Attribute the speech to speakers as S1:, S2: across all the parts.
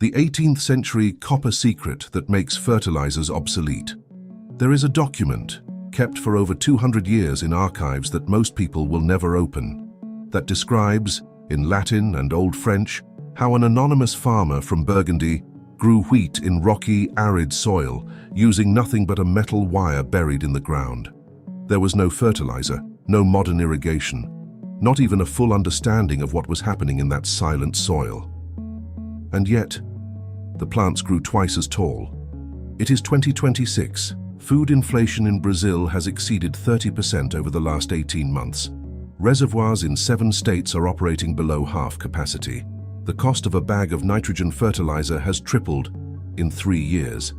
S1: The 18th century copper secret that makes fertilizers obsolete. There is a document, kept for over 200 years in archives that most people will never open, that describes, in Latin and Old French, how an anonymous farmer from Burgundy grew wheat in rocky, arid soil, using nothing but a metal wire buried in the ground. There was no fertilizer, no modern irrigation, not even a full understanding of what was happening in that silent soil. And yet, the plants grew twice as tall. It is 2026. Food inflation in Brazil has exceeded 30% over the last 18 months. Reservoirs in 7 states are operating below half capacity. The cost of a bag of nitrogen fertilizer has tripled in 3 years.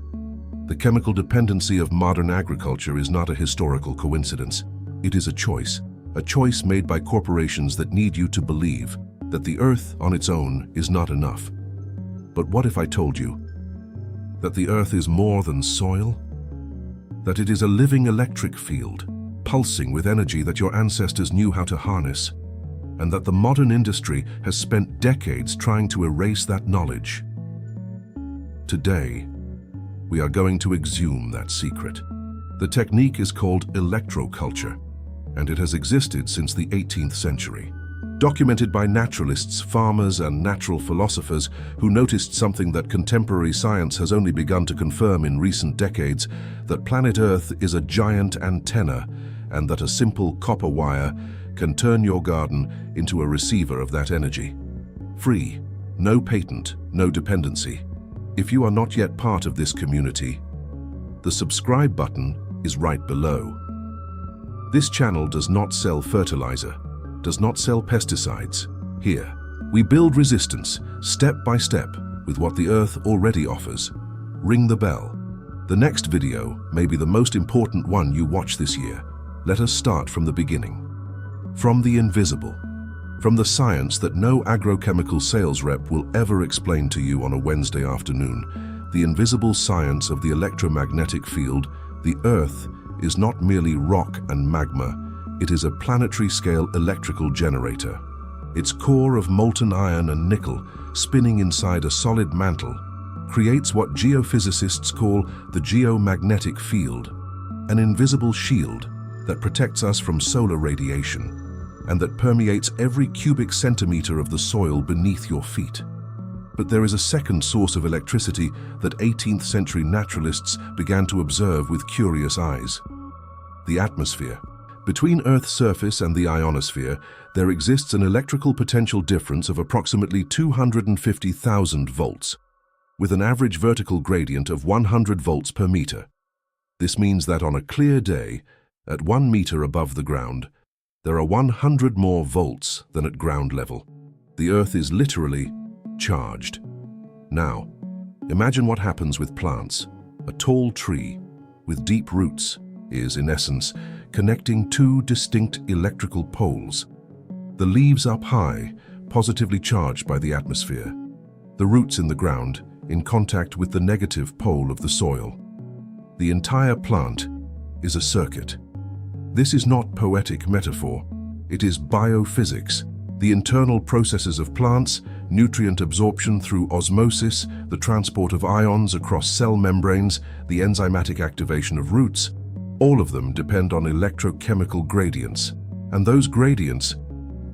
S1: The chemical dependency of modern agriculture is not a historical coincidence. It is a choice made by corporations that need you to believe that the earth on its own is not enough. But what if I told you that the earth is more than soil? That it is a living electric field, pulsing with energy that your ancestors knew how to harness, and that the modern industry has spent decades trying to erase that knowledge. Today, we are going to exhume that secret. The technique is called electroculture, and it has existed since the 18th century. Documented by naturalists, farmers, and natural philosophers who noticed something that contemporary science has only begun to confirm in recent decades, that planet Earth is a giant antenna, and that a simple copper wire can turn your garden into a receiver of that energy. Free, no patent, no dependency. If you are not yet part of this community, the subscribe button is right below. This channel does not sell fertilizer, does not sell pesticides. Here, we build resistance, step by step, with what the earth already offers. Ring the bell. The next video may be the most important one you watch this year. Let us start from the beginning. From the invisible. From the science that no agrochemical sales rep will ever explain to you on a Wednesday afternoon. The invisible science of the electromagnetic field. The earth is not merely rock and magma. It is a planetary-scale electrical generator. Its core of molten iron and nickel, spinning inside a solid mantle, creates what geophysicists call the geomagnetic field, an invisible shield that protects us from solar radiation and that permeates every cubic centimeter of the soil beneath your feet. But there is a second source of electricity that 18th century naturalists began to observe with curious eyes: the atmosphere. Between Earth's surface and the ionosphere, there exists an electrical potential difference of approximately 250,000 volts, with an average vertical gradient of 100 volts per meter. This means that on a clear day, at 1 meter above the ground, there are 100 more volts than at ground level. The Earth is literally charged. Now, imagine what happens with plants. A tall tree with deep roots is, in essence, connecting 2 distinct electrical poles. The leaves up high, positively charged by the atmosphere. The roots in the ground, in contact with the negative pole of the soil. The entire plant is a circuit. This is not poetic metaphor. It is biophysics. The internal processes of plants, nutrient absorption through osmosis, the transport of ions across cell membranes, the enzymatic activation of roots, all of them depend on electrochemical gradients, and those gradients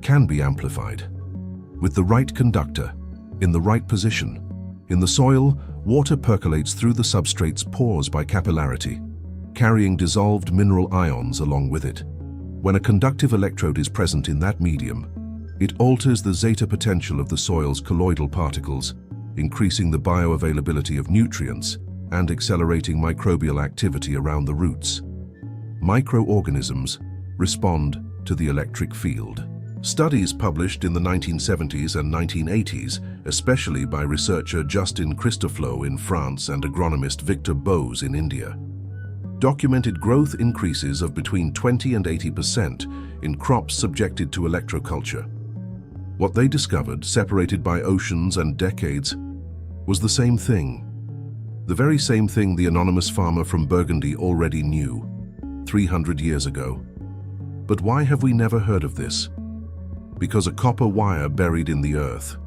S1: can be amplified. With the right conductor, in the right position. In the soil, water percolates through the substrate's pores by capillarity, carrying dissolved mineral ions along with it. When a conductive electrode is present in that medium, it alters the zeta potential of the soil's colloidal particles, increasing the bioavailability of nutrients and accelerating microbial activity around the roots. Microorganisms respond to the electric field. Studies published in the 1970s and 1980s, especially by researcher Justin Christoflo in France and agronomist Victor Bose in India, documented growth increases of between 20 and 80% in crops subjected to electroculture. What they discovered, separated by oceans and decades, was the same thing. The very same thing the anonymous farmer from Burgundy already knew 300 years ago. But why have we never heard of this? Because a copper wire buried in the earth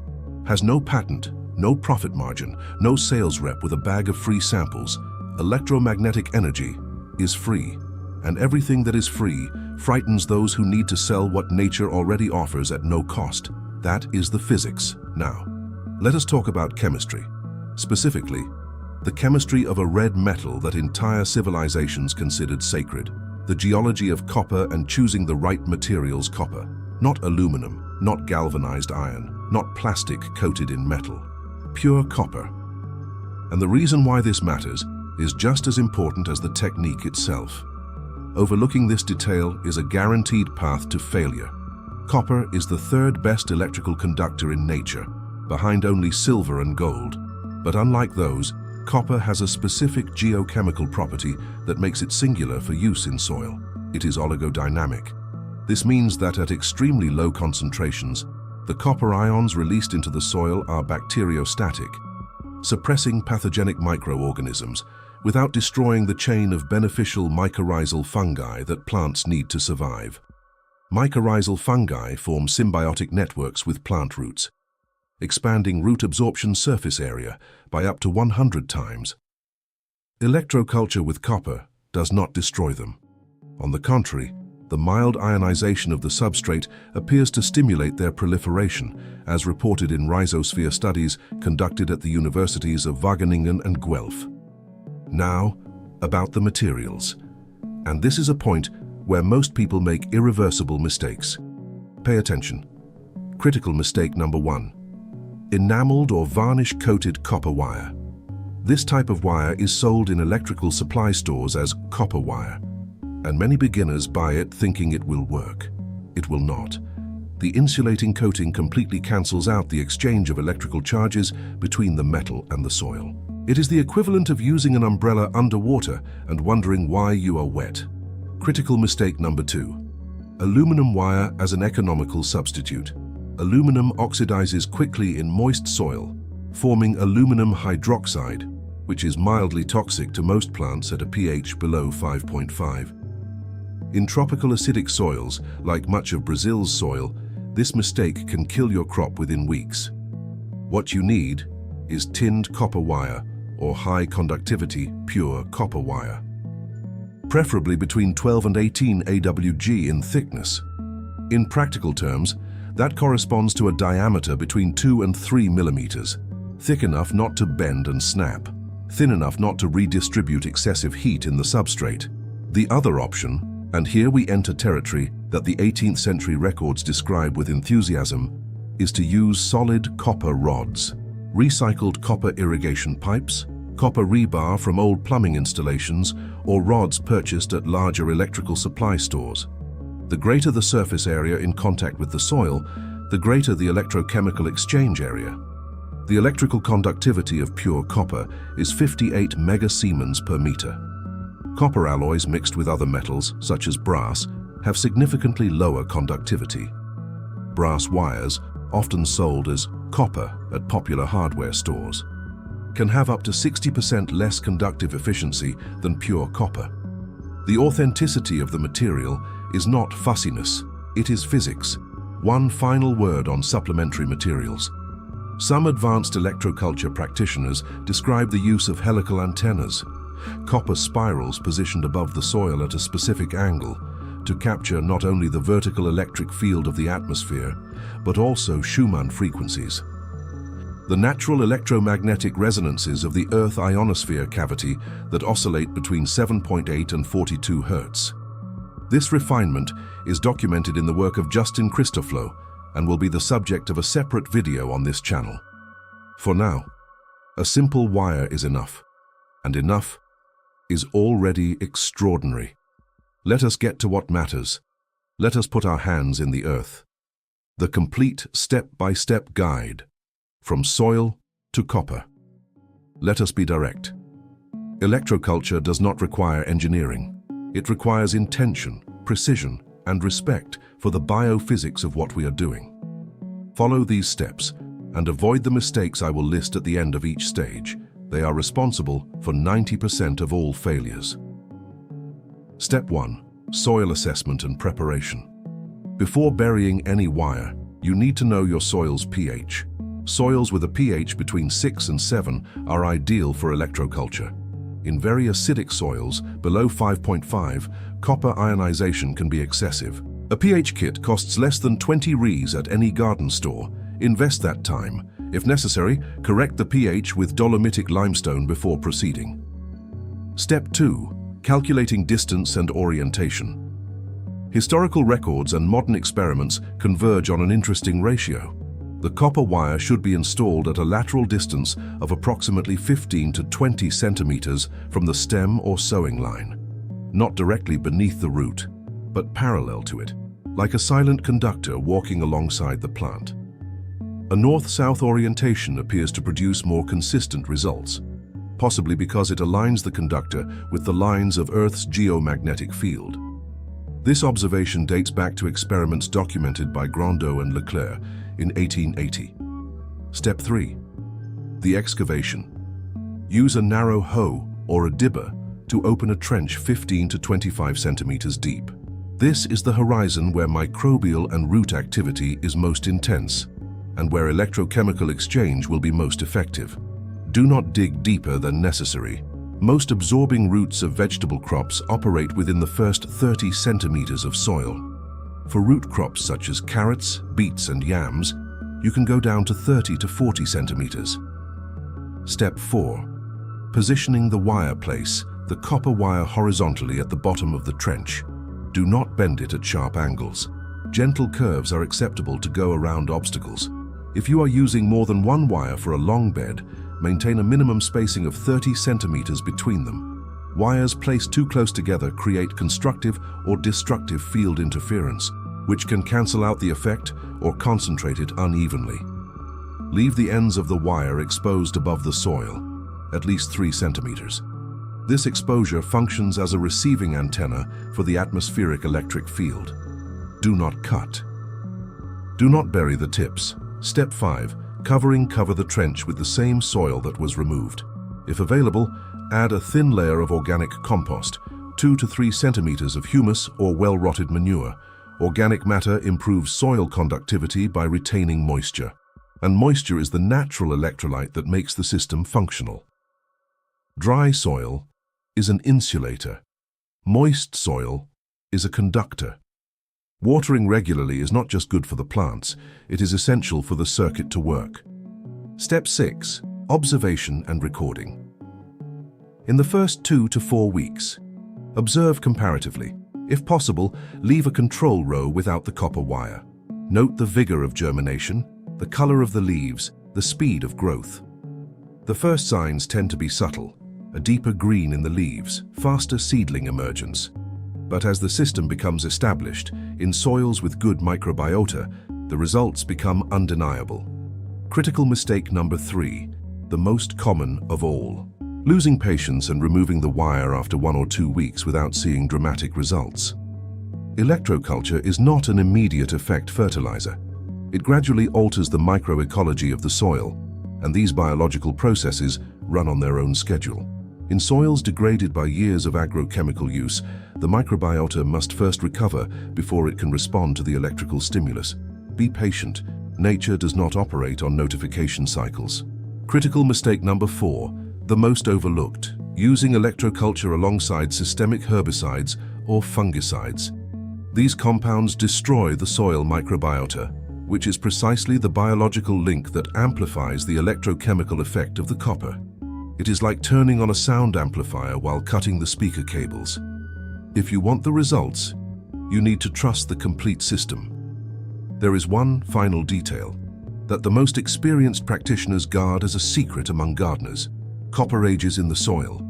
S1: has no patent, No profit margin, no sales rep with a bag of free samples. Electromagnetic energy is free, and everything that is free frightens those who need to sell what nature already offers at no cost. That is the physics. Now, let us talk about chemistry. Specifically, the chemistry of a red metal that entire civilizations considered sacred. The geology of copper and choosing the right materials. Copper, not aluminum, not galvanized iron, not plastic coated in metal. Pure copper. And the reason why this matters is just as important as the technique itself. Overlooking this detail is a guaranteed path to failure. Copper is the third best electrical conductor in nature, behind only silver and gold. But unlike those, copper has a specific geochemical property that makes it singular for use in soil. It is oligodynamic. This means that at extremely low concentrations, the copper ions released into the soil are bacteriostatic, suppressing pathogenic microorganisms without destroying the chain of beneficial mycorrhizal fungi that plants need to survive. Mycorrhizal fungi form symbiotic networks with plant roots, expanding root absorption surface area by up to 100 times. Electroculture with copper does not destroy them. On the contrary, the mild ionization of the substrate appears to stimulate their proliferation, as reported in rhizosphere studies conducted at the universities of Wageningen and Guelph. Now, about the materials. And this is a point where most people make irreversible mistakes. Pay attention. Critical mistake number 1. Enameled or varnish-coated copper wire. This type of wire is sold in electrical supply stores as copper wire, and many beginners buy it thinking it will work. It will not. The insulating coating completely cancels out the exchange of electrical charges between the metal and the soil. It is the equivalent of using an umbrella underwater and wondering why you are wet. Critical mistake number 2. Aluminum wire as an economical substitute. Aluminum oxidizes quickly in moist soil, forming aluminum hydroxide, which is mildly toxic to most plants at a pH below 5.5. In tropical acidic soils, like much of Brazil's soil, this mistake can kill your crop within weeks. What you need is tinned copper wire or high conductivity pure copper wire, preferably between 12 and 18 AWG in thickness. In practical terms, that corresponds to a diameter between 2 and 3 millimeters, thick enough not to bend and snap, thin enough not to redistribute excessive heat in the substrate. The other option, and here we enter territory that the 18th century records describe with enthusiasm, is to use solid copper rods, recycled copper irrigation pipes, copper rebar from old plumbing installations, or rods purchased at larger electrical supply stores. The greater the surface area in contact with the soil, the greater the electrochemical exchange area. The electrical conductivity of pure copper is 58 megasiemens per meter. Copper alloys mixed with other metals, such as brass, have significantly lower conductivity. Brass wires, often sold as copper at popular hardware stores, can have up to 60% less conductive efficiency than pure copper. The authenticity of the material is not fussiness, it is physics. One final word on supplementary materials. Some advanced electroculture practitioners describe the use of helical antennas, copper spirals positioned above the soil at a specific angle, to capture not only the vertical electric field of the atmosphere, but also Schumann frequencies. The natural electromagnetic resonances of the Earth ionosphere cavity that oscillate between 7.8 and 42 Hz. This refinement is documented in the work of Justin Christoflo and will be the subject of a separate video on this channel. For now, a simple wire is enough, and enough is already extraordinary. Let us get to what matters. Let us put our hands in the earth. The complete step-by-step guide, from soil to copper. Let us be direct. Electroculture does not require engineering. It requires intention, precision, and respect for the biophysics of what we are doing. Follow these steps and avoid the mistakes I will list at the end of each stage. They are responsible for 90% of all failures. Step 1. Soil assessment and preparation. Before burying any wire, you need to know your soil's pH. Soils with a pH between 6 and 7 are ideal for electroculture. In very acidic soils, below 5.5, copper ionization can be excessive. A pH kit costs less than 20 Rs at any garden store. Invest that time. If necessary, correct the pH with dolomitic limestone before proceeding. Step 2. Calculating distance and orientation. Historical records and modern experiments converge on an interesting ratio. The copper wire should be installed at a lateral distance of approximately 15 to 20 centimeters from the stem or sowing line, not directly beneath the root, but parallel to it, like a silent conductor walking alongside the plant. A north-south orientation appears to produce more consistent results, possibly because it aligns the conductor with the lines of Earth's geomagnetic field. This observation dates back to experiments documented by Grandot and Leclerc in 1880. Step 3. The excavation. Use a narrow hoe or a dibber to open a trench 15 to 25 centimeters deep. This is the horizon where microbial and root activity is most intense and where electrochemical exchange will be most effective. Do not dig deeper than necessary. Most absorbing roots of vegetable crops operate within the first 30 centimeters of soil. For root crops such as carrots, beets, and yams, you can go down to 30 to 40 centimeters. Step 4. Positioning the wire. Place the copper wire horizontally at the bottom of the trench. Do not bend it at sharp angles. Gentle curves are acceptable to go around obstacles. If you are using more than one wire for a long bed, maintain a minimum spacing of 30 centimeters between them. Wires placed too close together create constructive or destructive field interference, which can cancel out the effect or concentrate it unevenly. Leave the ends of the wire exposed above the soil, at least 3 centimeters. This exposure functions as a receiving antenna for the atmospheric electric field. Do not cut. Do not bury the tips. Step 5. Cover the trench with the same soil that was removed. If available, add a thin layer of organic compost, 2 to 3 centimeters of humus or well-rotted manure. Organic matter improves soil conductivity by retaining moisture, and moisture is the natural electrolyte that makes the system functional. Dry soil is an insulator. Moist soil is a conductor. Watering regularly is not just good for the plants, it is essential for the circuit to work. Step 6. Observation and recording. In the first 2 to 4 weeks, observe comparatively. If possible, leave a control row without the copper wire. Note the vigor of germination, the color of the leaves, the speed of growth. The first signs tend to be subtle, a deeper green in the leaves, faster seedling emergence. But as the system becomes established, in soils with good microbiota, the results become undeniable. Critical mistake number 3, the most common of all. Losing patience and removing the wire after 1 or 2 weeks without seeing dramatic results. Electroculture is not an immediate effect fertilizer. It gradually alters the microecology of the soil, and these biological processes run on their own schedule. In soils degraded by years of agrochemical use, the microbiota must first recover before it can respond to the electrical stimulus. Be patient. Nature does not operate on notification cycles. Critical mistake number 4, the most overlooked, using electroculture alongside systemic herbicides or fungicides. These compounds destroy the soil microbiota, which is precisely the biological link that amplifies the electrochemical effect of the copper. It is like turning on a sound amplifier while cutting the speaker cables. If you want the results, you need to trust the complete system. There is one final detail that the most experienced practitioners guard as a secret among gardeners. Copper ages in the soil.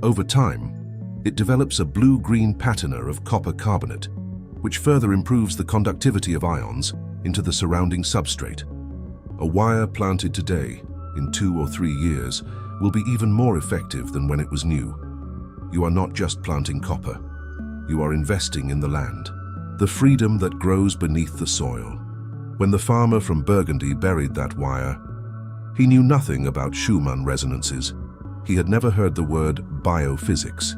S1: Over time, it develops a blue-green patina of copper carbonate, which further improves the conductivity of ions into the surrounding substrate. A wire planted today, in 2 or 3 years, will be even more effective than when it was new. You are not just planting copper. You are investing in the land, the freedom that grows beneath the soil. When the farmer from Burgundy buried that wire, he knew nothing about Schumann resonances. He had never heard the word biophysics.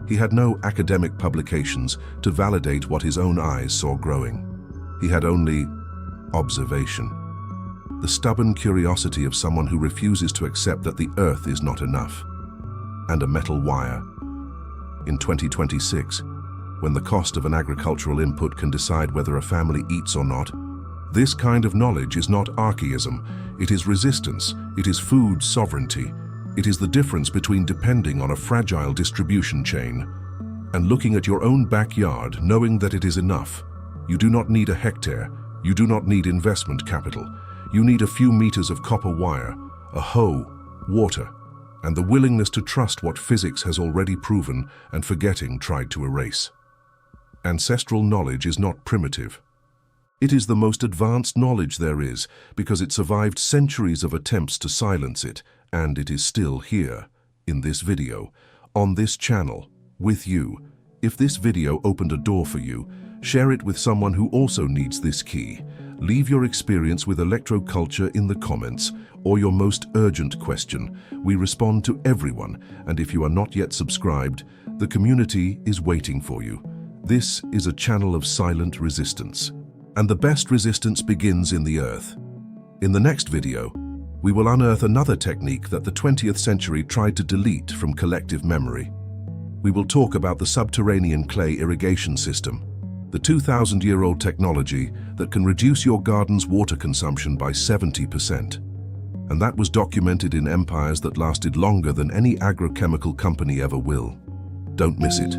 S1: He had no academic publications to validate what his own eyes saw growing. He had only observation. The the stubborn curiosity of someone who refuses to accept that the earth is not enough. And a metal wire. In 2026, when the cost of an agricultural input can decide whether a family eats or not, this kind of knowledge is not archaism, it is resistance, it is food sovereignty, it is the difference between depending on a fragile distribution chain and looking at your own backyard knowing that it is enough. You do not need a hectare, you do not need investment capital, you need a few meters of copper wire, a hoe, water, and the willingness to trust what physics has already proven and forgetting tried to erase. Ancestral knowledge is not primitive. It is the most advanced knowledge there is because it survived centuries of attempts to silence it, and it is still here, in this video, on this channel, with you. If this video opened a door for you, share it with someone who also needs this key. Leave your experience with electroculture in the comments or your most urgent question. We respond to everyone, and if you are not yet subscribed, the community is waiting for you. This is a channel of silent resistance. And the best resistance begins in the earth. In the next video, we will unearth another technique that the 20th century tried to delete from collective memory. We will talk about the subterranean clay irrigation system, the 2,000-year-old technology that can reduce your garden's water consumption by 70%. And that was documented in empires that lasted longer than any agrochemical company ever will. Don't miss it.